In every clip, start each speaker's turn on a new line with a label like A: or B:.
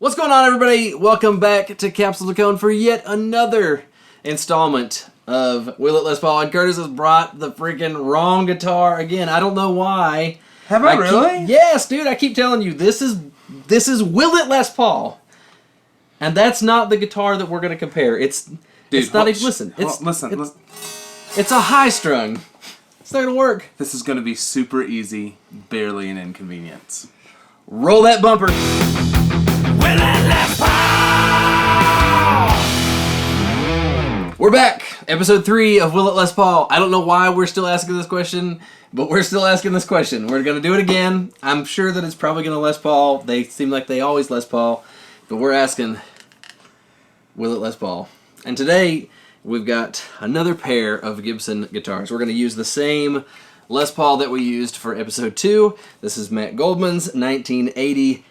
A: What's going on, everybody? Welcome back to Capsules of Cone for yet another installment of Will It Les Paul. And Curtis has brought the freaking wrong guitar again. I don't know why.
B: Have I really?
A: Yes, dude. I keep telling you, this is Will It Les Paul, and that's not the guitar that we're going to compare. It's not even. Listen, it's a high strung. It's not going to work.
B: This is going to be super easy, barely an inconvenience.
A: Roll that bumper.
C: Will It Les Paul!
A: We're back. Episode 3 of Will It Les Paul. I don't know why we're still asking this question, but we're still asking this question. We're going to do it again. I'm sure that it's probably going to Les Paul. They seem like they always Les Paul. But we're asking, will it Les Paul? And today, we've got another pair of Gibson guitars. We're going to use the same Les Paul that we used for episode 2. This is Matt Goldman's 1980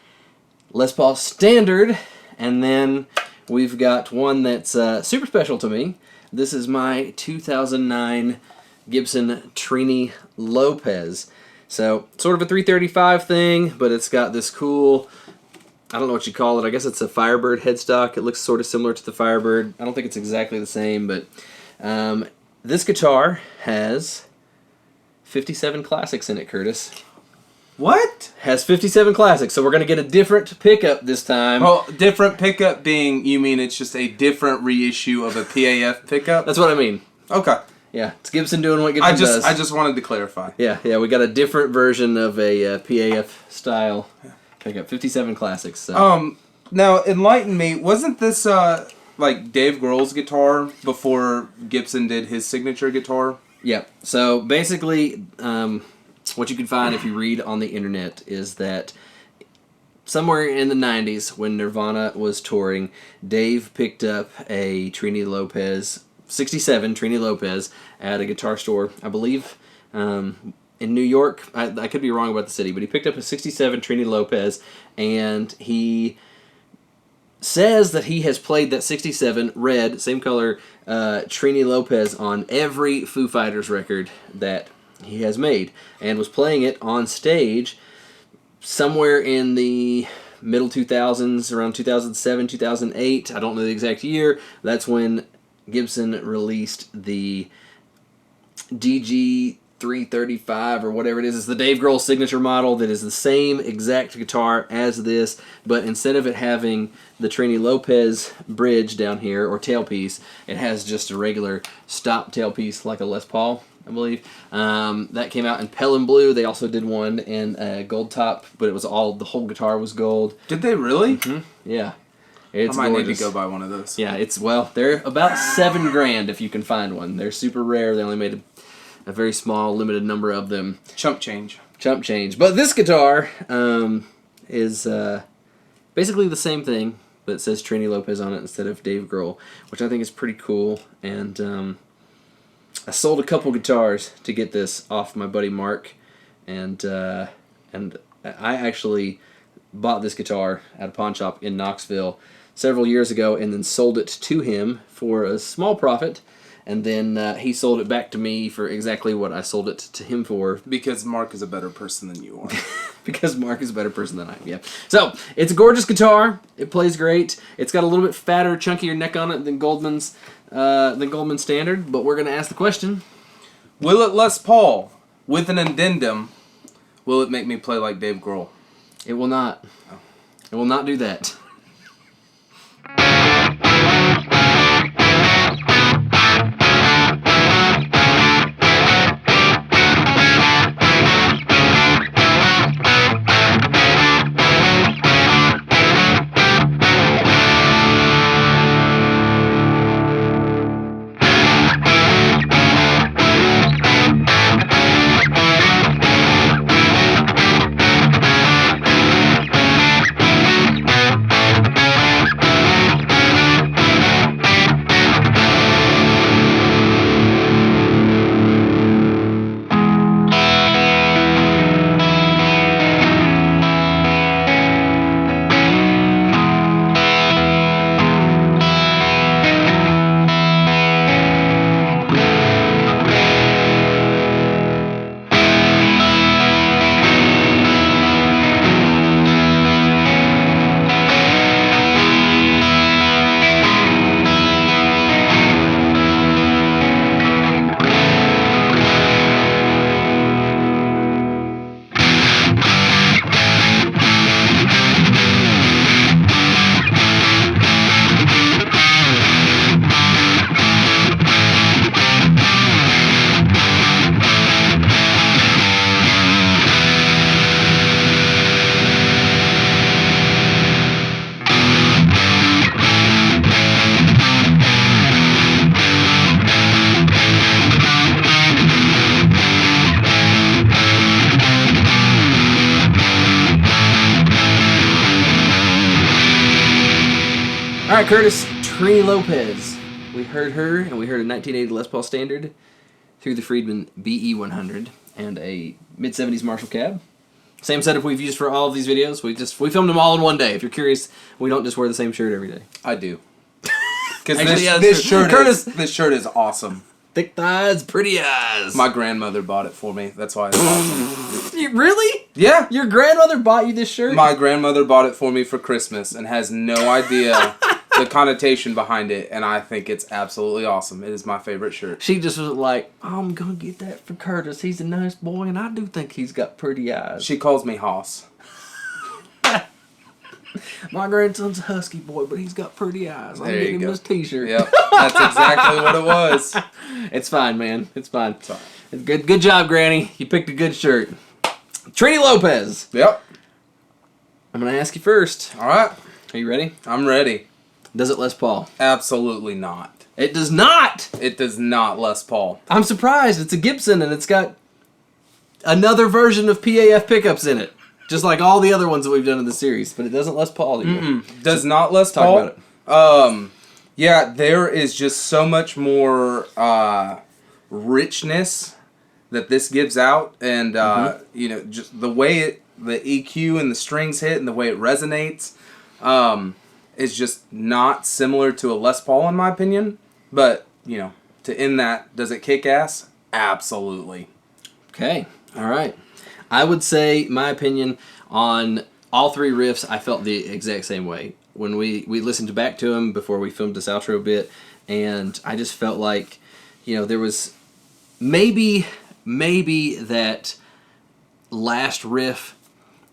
A: Les Paul Standard. And then we've got one that's super special to me. This is my 2009 Gibson Trini Lopez. So, sort of a 335 thing, but it's got this cool, I don't know what you call it. I guess it's a Firebird headstock. It looks sort of similar to the Firebird. I don't think it's exactly the same, but this guitar has 57 classics in it, Curtis.
B: What?
A: Has 57 classics, so we're going to get a different pickup this time.
B: Well, different pickup being, you mean it's just a different reissue of a PAF pickup?
A: That's what I mean.
B: Okay.
A: Yeah, it's Gibson doing what Gibson does.
B: I just wanted to clarify.
A: Yeah, we got a different version of a PAF style pickup. 57 classics. So.
B: Now, enlighten me, wasn't this, like, Dave Grohl's guitar before Gibson did his signature guitar?
A: Yeah, so basically, what you can find if you read on the internet is that somewhere in the 90s when Nirvana was touring, Dave picked up a Trini Lopez, 67 Trini Lopez, at a guitar store, I believe, in New York. I could be wrong about the city, but he picked up a 67 Trini Lopez, and he says that he has played that 67 red, same color, Trini Lopez on every Foo Fighters record that he has made, and was playing it on stage somewhere in the middle 2000s, around 2007, 2008. I don't know the exact year. That's when Gibson released the DG 335 or whatever it is. It's the Dave Grohl signature model that is the same exact guitar as this, but instead of it having the Trini Lopez bridge down here, or tailpiece, it has just a regular stop tailpiece like a Les Paul, I believe. That came out in Pelham Blue. They also did one in gold top, but it was the whole guitar was gold.
B: Did they really?
A: Mm-hmm. Yeah. It's
B: I might
A: gorgeous.
B: need to go buy one of those.
A: Yeah, they're about $7,000 if you can find one. They're super rare. They only made a very small, limited number of them.
B: Chump change.
A: But this guitar is basically the same thing, but it says Trini Lopez on it instead of Dave Grohl, which I think is pretty cool. And I sold a couple guitars to get this off my buddy Mark, and I actually bought this guitar at a pawn shop in Knoxville several years ago, and then sold it to him for a small profit. And then he sold it back to me for exactly what I sold it to him for.
B: Because Mark is a better person than you are.
A: Because Mark is a better person than I am, yeah. So, it's a gorgeous guitar. It plays great. It's got a little bit fatter, chunkier neck on it than Goldman's Standard. But we're going to ask the question.
B: Will it Les Paul, with an addendum, will it make me play like Dave Grohl?
A: It will not.
B: Oh.
A: It will not do that. All right, Curtis, Trini Lopez. We heard her, and we heard a 1980 Les Paul Standard through the Friedman BE100 and a mid-70s Marshall cab. Same setup we've used for all of these videos. We filmed them all in one day. If you're curious, we don't just wear the same shirt every day.
B: I do. Because
A: Actually,
B: this shirt is awesome.
A: Thick thighs, pretty eyes.
B: My grandmother bought it for me. That's why it's awesome.
A: Really?
B: Yeah.
A: Your grandmother bought you this shirt?
B: My grandmother bought it for me for Christmas and has no idea the connotation behind it, and I think it's absolutely awesome. It is my favorite shirt.
A: She just was like, I'm going to get that for Curtis. He's a nice boy, and I do think he's got pretty eyes.
B: She calls me Hoss.
A: My grandson's a husky boy, but he's got pretty eyes. I'm
B: There you
A: getting him
B: go.
A: this t-shirt.
B: Yep, that's exactly what it was.
A: It's fine, man. It's fine.
B: It's fine.
A: Good job, Granny. You picked a good shirt. Trini Lopez.
B: Yep.
A: I'm going to ask you first.
B: All right.
A: Are you ready?
B: I'm ready.
A: Does it Les Paul?
B: Absolutely not.
A: It does not.
B: It does not Les Paul.
A: I'm surprised. It's a Gibson, and it's got another version of PAF pickups in it. Just like all the other ones that we've done in the series. But it doesn't Les Paul you.
B: Does not Les
A: Talk
B: Paul.
A: about it.
B: Yeah, there is just so much more richness that this gives out, and you know, just the way the EQ and the strings hit and the way it resonates is just not similar to a Les Paul in my opinion. But you know, to end that, does it kick ass? Absolutely.
A: Okay. All right. I would say my opinion on all three riffs, I felt the exact same way. When we listened back to them before we filmed this outro bit, and I just felt like, you know, there was maybe that last riff,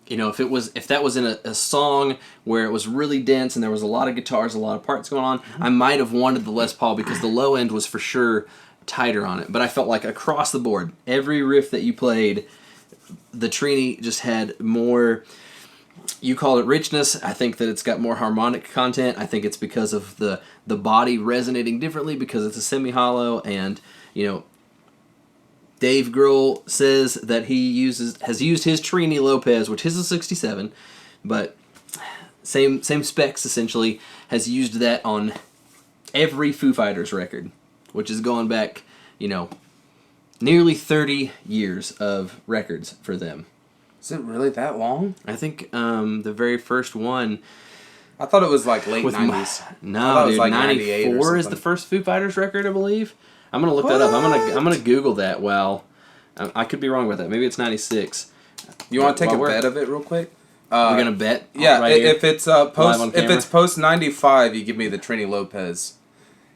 A: you know, if that was in a song where it was really dense and there was a lot of guitars, a lot of parts going on, I might have wanted the Les Paul because the low end was for sure tighter on it. But I felt like across the board, every riff that you played, the Trini just had more. You call it richness. I think that it's got more harmonic content. I think it's because of the body resonating differently because it's a semi-hollow, and you know, Dave Grohl says that he has used his Trini Lopez, which is a 67, but same specs essentially, has used that on every Foo Fighters record, which is going back, you know, nearly 30 years of records for them.
B: Is it really that long?
A: I think the very first one.
B: I thought it was like late 90s.
A: No, dude,
B: like
A: 94 is the first Foo Fighters record, I believe. I'm gonna look that up. I'm gonna Google that. Well, I could be wrong with that. Maybe it's 96.
B: You want to take a bet of it real quick?
A: We're gonna bet.
B: Yeah,
A: right
B: if it's post
A: camera?
B: 95, you give me the Trini Lopez.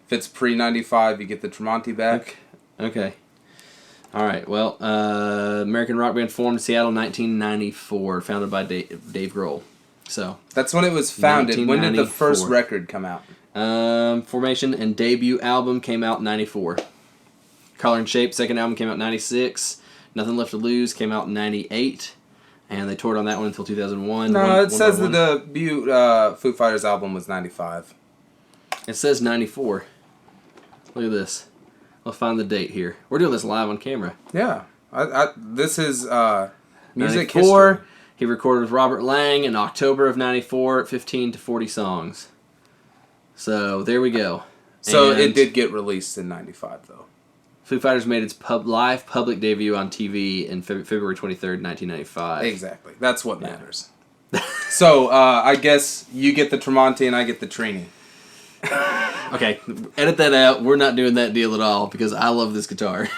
B: If it's pre 95, you get the Tremonti back.
A: Okay. All right. Well, American rock band formed in Seattle, 1994, founded by Dave Grohl. So
B: that's when it was founded. When did the first
A: 1994.
B: record come out?
A: Formation and debut album came out in 94. Color and Shape, second album came out in 96. Nothing Left to Lose came out in 98. And they toured on that one until 2001.
B: No, it says that the debut Foo Fighters album was 95.
A: It says 94. Look at this. I'll find the date here. We're doing this live on camera.
B: Yeah. This is music
A: 94,
B: history.
A: he recorded with Robert Lang in October of 94, 15 to 40 songs. So, there we go.
B: So
A: And
B: it did get released in 95, though.
A: Foo Fighters made its live public debut on TV in February 23rd, 1995.
B: Exactly. That's what matters. So, I guess you get the Tremonti and I get the Trini.
A: Okay, edit that out. We're not doing that deal at all because I love this guitar.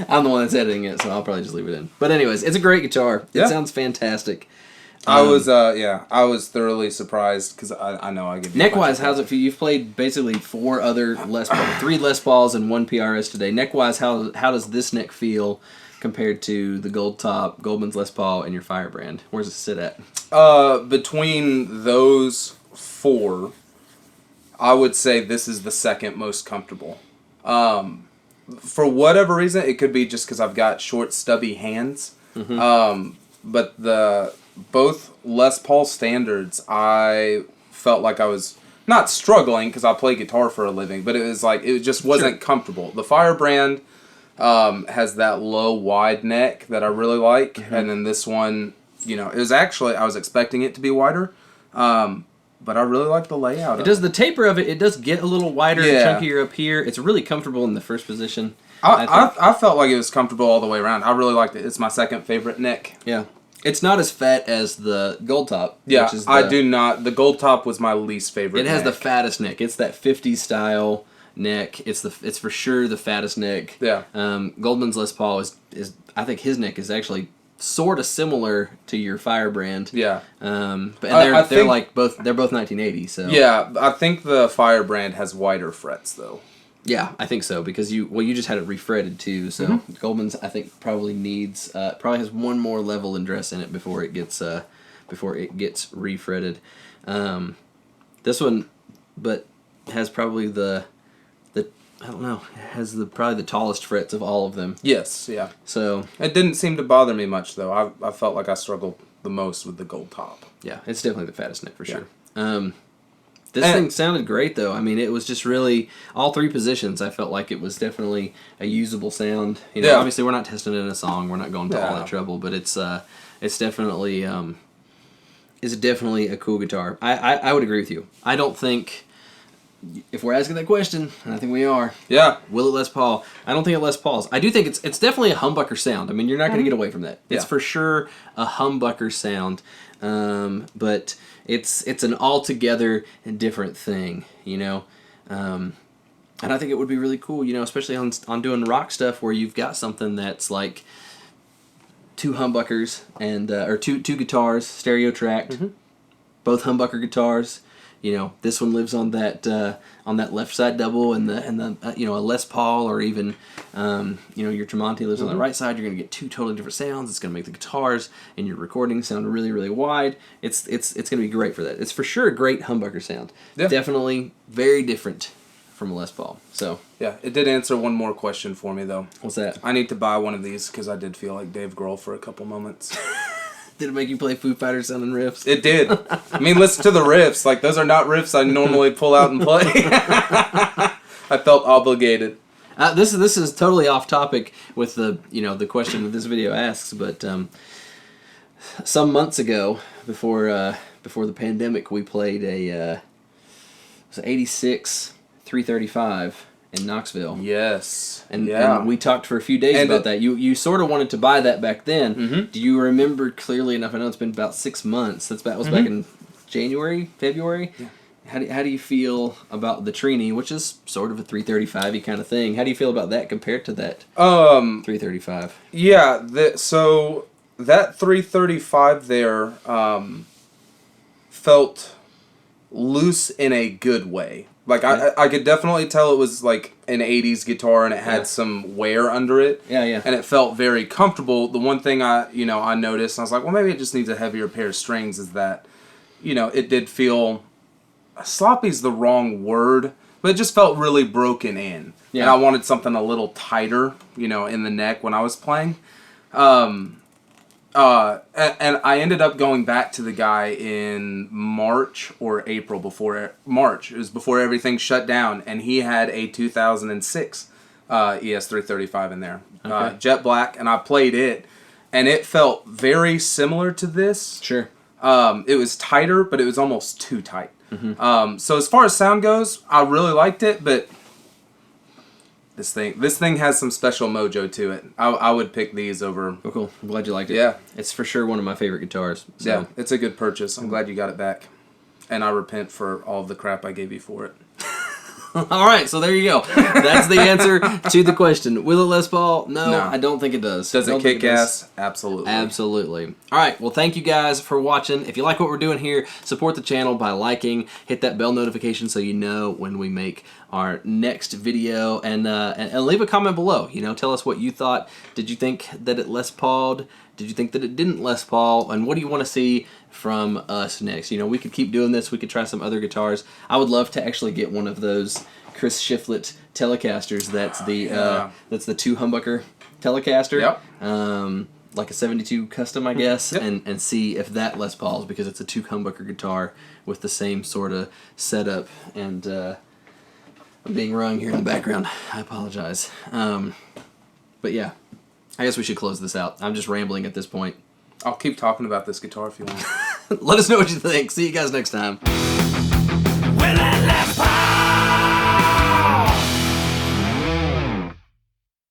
A: I'm the one that's editing it, so I'll probably just leave it in. But anyways, it's a great guitar. It sounds fantastic.
B: I was thoroughly surprised because I know I give you
A: Neckwise, how's it for you? You've played basically 4 other Les Pauls, 3 Les Pauls and 1 PRS today. Neckwise, how does this neck feel compared to the Gold Top, Goldman's Les Paul, and your Firebrand? Where's it sit at?
B: Between those 4, I would say this is the second most comfortable. For whatever reason, it could be just because I've got short, stubby hands. Mm-hmm. But both Les Paul standards, I felt like I was not struggling because I play guitar for a living, but it was like it just wasn't comfortable. The Firebrand has that low, wide neck that I really like, and then this one, you know, it was actually I was expecting it to be wider. but I really like the layout.
A: It does the taper of it. It does get a little wider and
B: Yeah.
A: chunkier up here. It's really comfortable in the first position.
B: I felt like it was comfortable all the way around. I really liked it. It's my second favorite neck.
A: Yeah. It's not as fat as the gold top.
B: Yeah,
A: which is
B: I do not. The gold top was my least favorite.
A: It has the
B: neck.
A: fattest neck. It's that 50s style neck. It's for sure the fattest neck.
B: Yeah.
A: Goldman's Les Paul is I think his neck is actually sort of similar to your Firebrand.
B: Yeah.
A: But
B: I
A: they're
B: think-
A: like both 1980. So
B: Yeah, I think the Firebrand has wider frets though.
A: yeah, I think so because you just had it refretted too. So
B: Mm-hmm.
A: Goldman's I think probably needs probably has one more level and dress in it before it gets refretted. This one, but has probably the I don't know, has probably the tallest frets of all of them.
B: Yes, yeah.
A: So
B: It didn't seem to bother me much though. I felt like I struggled the most with the gold top.
A: yeah, it's definitely the fattest neck for
B: Yeah.
A: sure. This thing sounded great though. I mean, it was just really all three positions. I felt like it was definitely a usable sound. You know,
B: Yeah.
A: obviously we're not testing it in a song. We're not going to all
B: Yeah.
A: that trouble, but it's definitely a cool guitar. I would agree with you. I don't think if we're asking that question, and I think we are.
B: Yeah.
A: Will it Les Paul? I don't think it Les Paul's. I do think it's definitely a humbucker sound. I mean, you're not going to get away from that. It's
B: Yeah.
A: for sure a humbucker sound, but it's an altogether different thing, you know. And I think it would be really cool, you know, especially on doing rock stuff where you've got something that's like two humbuckers and or two guitars, stereo tracked, both humbucker guitars. You know, this one lives on that left side double, and the you know, a Les Paul or even you know, your Tremonti lives on the right side. You're gonna get two totally different sounds. It's gonna make the guitars and your recording sound really, really wide. It's gonna be great for that. It's for sure a great humbucker sound.
B: Yeah.
A: Definitely very different from a Les Paul. So
B: Yeah, it did answer one more question for me though.
A: what's that?
B: I need to buy one of these because I did feel like Dave Grohl for a couple moments.
A: Did it make you play Foo Fighters sounding riffs?
B: It did. I mean, listen to the riffs. Like, those are not riffs I normally pull out and play. I felt obligated.
A: This is totally off topic with the question that this video asks, but some months ago, before the pandemic, we played a 86 335 in Knoxville.
B: Yes.
A: And we
B: we
A: talked for a few days
B: And
A: about that. You sort of wanted to buy that back then.
B: Mhm.
A: Do you remember clearly enough? I know it's been about 6 months. That was back in January, February.
B: Yeah.
A: How do you feel about the Trini, which is sort of a 335-y kind of thing? How do you feel about that compared to that 335?
B: Yeah, so that 335 there felt loose in a good way. Like, I could definitely tell it was like an 80s guitar and it had some wear under it.
A: Yeah.
B: And it felt very comfortable. The one thing I noticed, and I was like, well, maybe it just needs a heavier pair of strings, is that, it did feel, sloppy's the wrong word, but it just felt really broken in.
A: Yeah.
B: And I wanted something a little tighter, in the neck when I was playing. And I ended up going back to the guy in March or April March. It was before everything shut down, and he had a 2006 ES335 in there,
A: Okay.
B: jet black, and I played it, and it felt very similar to this.
A: Sure.
B: It was tighter, but it was almost too tight. So as far as sound goes, I really liked it, but this thing has some special mojo to it. I would pick these over.
A: Oh, cool. I'm glad you liked it.
B: Yeah.
A: It's for sure one of my favorite guitars. So.
B: Yeah, it's a good purchase. I'm glad you got it back. And I repent for all the crap I gave you for it.
A: All right, so there you go. That's the answer to the question. Will it Les Paul? No, I don't think it does.
B: Does
A: I
B: it
A: don't think
B: kick
A: does.
B: ass? Absolutely.
A: Absolutely. All right, well, thank you guys for watching. If you like what we're doing here, support the channel by liking, hit that bell notification so you know when we make our next video, and leave a comment below. Tell us what you thought. Did you think that it Les Paul'd? Did you think that it didn't Les Paul? And what do you want to see from us next? We could keep doing this. We could try some other guitars. I would love to actually get one of those Chris Shiflett Telecasters. That's the two humbucker Telecaster.
B: Yep.
A: Like a 72 custom, I guess,
B: Yep.
A: and see if that Les Paul's, because it's a two humbucker guitar with the same sort of setup. And I'm being rung here in the background. I apologize. But yeah, I guess we should close this out. I'm just rambling at this point.
B: I'll keep talking about this guitar if you want.
A: Let us know what you think. See you guys next time.